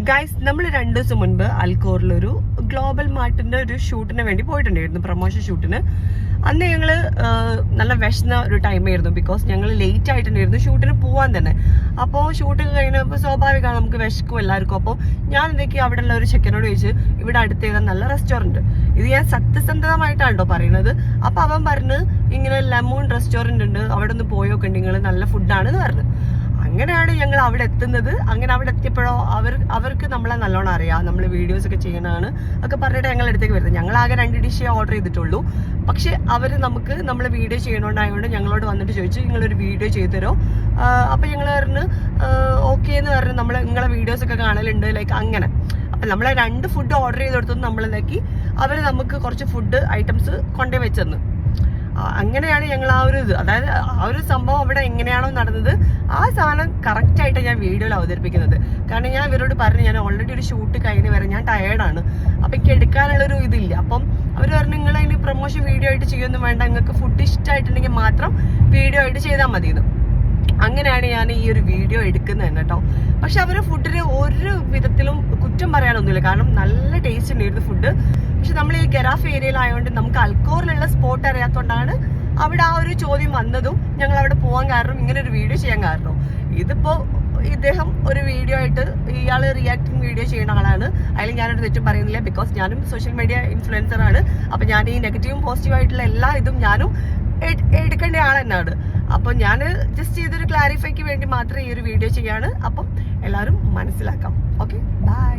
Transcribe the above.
Guys, നമ്മൾ 2 ദിവസം മുൻപ് അൽക്കോറിലൊരു ഗ്ലോബൽ മാർട്ടിന്റെ ഒരു ഷൂട്ടിന് വേണ്ടി പോയിട്ടുണ്ടായിരുന്നു, പ്രൊമോഷൻ ഷൂട്ടിന്. അന്ന് ഞങ്ങള് നല്ല വിശന്ന ഒരു ടൈമായിരുന്നു. ബിക്കോസ് ഞങ്ങൾ ലേറ്റ് ആയിട്ടുണ്ടായിരുന്നു ഷൂട്ടിന് പോവാൻ തന്നെ. അപ്പോൾ ഷൂട്ട് കഴിഞ്ഞപ്പോൾ സ്വാഭാവികമാണ്, നമുക്ക് വിശക്കും എല്ലാവർക്കും. അപ്പോൾ ഞാൻ എന്തൊക്കെയാ അവിടെ ഉള്ള ഒരു ചെക്കനോട് ചോദിച്ചു, ഇവിടെ അടുത്ത് ഏതാ നല്ല റെസ്റ്റോറൻറ്റ്. ഇത് ഞാൻ സത്യസന്ധമായിട്ടാണോ പറയുന്നത്. അപ്പൊ അവൻ പറഞ്ഞ് ഇങ്ങനെ ലെമൺ റെസ്റ്റോറൻറ്റ് ഉണ്ട്, അവിടെ ഒന്ന് പോയൊക്കെ ഉണ്ട്, നിങ്ങൾ നല്ല ഫുഡാണെന്ന് പറഞ്ഞു. അങ്ങനെയാണ് ഞങ്ങൾ അവിടെ എത്തുന്നത്. അങ്ങനെ അവിടെ എത്തിയപ്പോഴോ അവർക്ക് നമ്മളെ നല്ലോണം അറിയാം, നമ്മൾ വീഡിയോസ് ഒക്കെ ചെയ്യണതാണ് ഒക്കെ പറഞ്ഞിട്ട് ഞങ്ങൾ അടുത്തേക്ക് വരുന്നത്. ഞങ്ങൾ ആകെ 2 ഡിഷേ ഓർഡർ ചെയ്തിട്ടുള്ളൂ. പക്ഷെ അവർ നമ്മൾ വീഡിയോ ചെയ്യണോണ്ടായതുകൊണ്ട് ഞങ്ങളോട് വന്നിട്ട് ചോദിച്ചു, നിങ്ങളൊരു വീഡിയോ ചെയ്തു തരോ. അപ്പൊ ഞങ്ങൾ പറഞ്ഞു ഓക്കെ എന്ന് പറഞ്ഞു. നിങ്ങളെ വീഡിയോസ് ഒക്കെ കാണലുണ്ട് ലൈക്ക് അങ്ങനെ. അപ്പൊ നമ്മളെ 2 ഫുഡ് ഓർഡർ ചെയ്ത് കൊടുത്തത് നമ്മളെന്താക്കി, അവർ നമുക്ക് കുറച്ച് ഫുഡ് ഐറ്റംസ് കൊണ്ടുപോയി വെച്ചെന്ന്. അങ്ങനെയാണ് ഞങ്ങൾ അതായത് ആ ഒരു സംഭവം അവിടെ എങ്ങനെയാണോ നടന്നത് ആ സാധനം കറക്റ്റായിട്ട് ഞാൻ വീഡിയോയിൽ അവതരിപ്പിക്കുന്നത്. കാരണം ഞാൻ ഇവരോട് പറഞ്ഞു, ഞാൻ ഓൾറെഡി ഒരു ഷൂട്ട് കഴിഞ്ഞ് വരാം, ഞാൻ ടയേർഡാണ്, അപ്പം എനിക്ക് എടുക്കാനുള്ളൊരു ഇതില്ല. അപ്പം അവർ പറഞ്ഞു, നിങ്ങൾ അതിന് പ്രൊമോഷൻ വീഡിയോ ആയിട്ട് ചെയ്യൊന്നും വേണ്ട, നിങ്ങൾക്ക് ഫുഡ് ഇഷ്ടമായിട്ടുണ്ടെങ്കിൽ മാത്രം വീഡിയോ ആയിട്ട് ചെയ്താൽ മതിയെന്ന്. അങ്ങനെയാണ് ഞാൻ ഈ ഒരു വീഡിയോ എടുക്കുന്നത് തന്നെ കേട്ടോ. പക്ഷെ അവര് ഫുഡിന് ഒരു വിധത്തിലും കുറ്റം പറയാനൊന്നുമില്ല, കാരണം നല്ല ടേസ്റ്റ് ഉണ്ടായിരുന്നു ഫുഡ്. പക്ഷെ നമ്മൾ ഈ ഗരാഫ് ഏരിയയിലായതുകൊണ്ട് നമുക്ക് അൽക്കോറിലുള്ള സ്പോട്ട് അറിയാത്തതുകൊണ്ടാണ് അവിടെ ആ ഒരു ചോദ്യം വന്നതും ഞങ്ങൾ അവിടെ പോകാൻ കാരണം, ഇങ്ങനെ ഒരു വീഡിയോ ചെയ്യാൻ കാരണം. ഇതിപ്പോ ഇദ്ദേഹം ഒരു വീഡിയോ ആയിട്ട് ഇയാൾ റിയാക്ടിങ് വീഡിയോ ചെയ്യുന്ന ആളാണ്, അതിൽ ഞാനൊരു തെറ്റും പറയുന്നില്ല. ബിക്കോസ് ഞാനും സോഷ്യൽ മീഡിയ ഇൻഫ്ലുവൻസർ ആണ്. അപ്പൊ ഞാൻ ഈ നെഗറ്റീവും പോസിറ്റീവ് ആയിട്ടുള്ള എല്ലാ ഇതും ഞാനും എടുക്കേണ്ട ആൾ തന്നെയാണ്. അപ്പൊ ഞാൻ ജസ്റ്റ് ഇതൊരു ക്ലാരിഫൈക്ക് വേണ്ടി മാത്രമേ ഈ ഒരു വീഡിയോ ചെയ്യാണ്. അപ്പം എല്ലാവരും മനസ്സിലാക്കാം. Okay, by.